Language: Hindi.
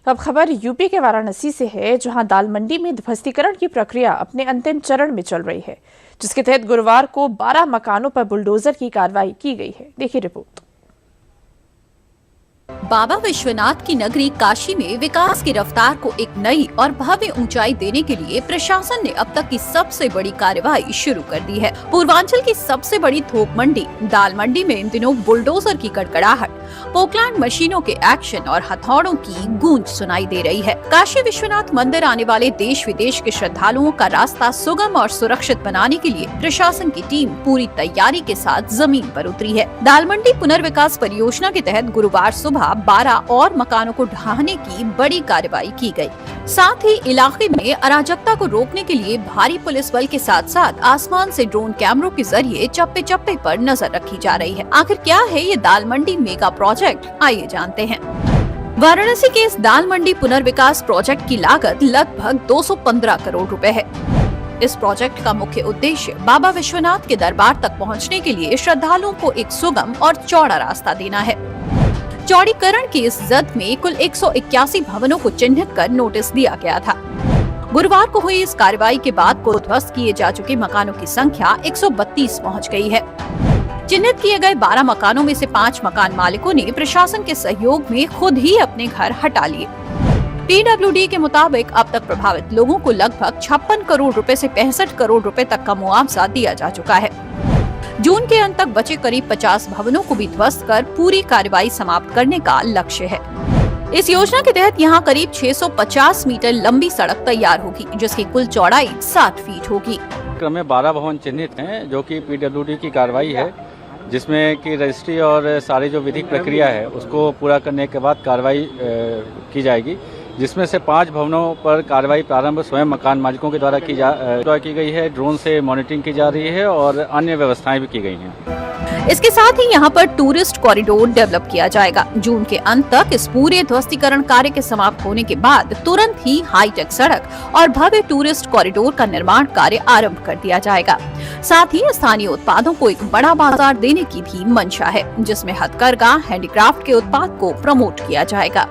अब खबर यूपी के वाराणसी से है, जहां दाल मंडी में ध्वस्तीकरण की प्रक्रिया अपने अंतिम चरण में चल रही है, जिसके तहत गुरुवार को 12 मकानों पर बुलडोजर की कार्रवाई की गई है। देखिए रिपोर्ट। बाबा विश्वनाथ की नगरी काशी में विकास की रफ्तार को एक नई और भव्य ऊंचाई देने के लिए प्रशासन ने अब तक की सबसे बड़ी कार्रवाई शुरू कर दी है। पूर्वांचल की सबसे बड़ी थोक मंडी दाल मंडी में इन दिनों बुलडोजर की कड़कड़ाहट, पोकलैंड मशीनों के एक्शन और हथौड़ों की गूंज सुनाई दे रही है। काशी विश्वनाथ मंदिर आने वाले देश विदेश के श्रद्धालुओं का रास्ता सुगम और सुरक्षित बनाने के लिए प्रशासन की टीम पूरी तैयारी के साथ जमीन पर उतरी है। दाल मंडी पुनर्विकास परियोजना के तहत गुरुवार सुबह 12 और मकानों को ढहाने की बड़ी कार्रवाई की गई। साथ ही इलाके में अराजकता को रोकने के लिए भारी पुलिस बल के साथ साथ आसमान से ड्रोन कैमरों के जरिए चप्पे चप्पे पर नजर रखी जा रही है। आखिर क्या है ये दाल मंडी मेगा प्रोजेक्ट, आइए जानते हैं। वाराणसी के इस दाल मंडी पुनर्विकास प्रोजेक्ट की लागत लगभग 215 करोड़ रुपए है। इस प्रोजेक्ट का मुख्य उद्देश्य बाबा विश्वनाथ के दरबार तक पहुंचने के लिए श्रद्धालुओं को एक सुगम और चौड़ा रास्ता देना है। चौड़ीकरण की इस जद में कुल 181 भवनों को चिन्हित कर नोटिस दिया गया था। गुरुवार को हुई इस कार्रवाई के बाद को ध्वस्त किए जा चुके मकानों की संख्या 132 पहुंच गई है। चिन्हित किए गए 12 मकानों में से 5 मकान मालिकों ने प्रशासन के सहयोग में खुद ही अपने घर हटा लिए। PWD के मुताबिक अब तक प्रभावित लोगों को लगभग 56 करोड़ रुपए से 65 करोड़ रुपए तक का मुआवजा दिया जा चुका है। जून के अंत तक बचे करीब 50 भवनों को भी ध्वस्त कर पूरी कार्रवाई समाप्त करने का लक्ष्य है। इस योजना के तहत यहाँ करीब 650 मीटर लंबी सड़क तैयार होगी, जिसकी कुल चौड़ाई 60 फीट होगी। क्रम में 12 भवन चिन्हित हैं, जो कि PWD की कार्रवाई है, जिसमें कि रजिस्ट्री और सारी जो विधिक प्रक्रिया है उसको पूरा करने के बाद कार्रवाई की जाएगी, जिसमें से 5 भवनों पर कार्रवाई प्रारंभ स्वयं मकान मालिकों के द्वारा की गई है। ड्रोन से मॉनिटरिंग की जा रही है और अन्य व्यवस्थाएं भी की गई हैं। इसके साथ ही यहाँ पर टूरिस्ट कॉरिडोर डेवलप किया जाएगा। जून के अंत तक इस पूरे ध्वस्तीकरण कार्य के समाप्त होने के बाद तुरंत ही हाईटेक सड़क और भव्य टूरिस्ट कॉरिडोर का निर्माण कार्य आरंभ कर दिया जाएगा। साथ ही स्थानीय उत्पादों को एक बड़ा बाजार देने की भी मंशा है, जिसमें हथकरघा, हैंडीक्राफ्ट के उत्पाद को प्रमोट किया जाएगा।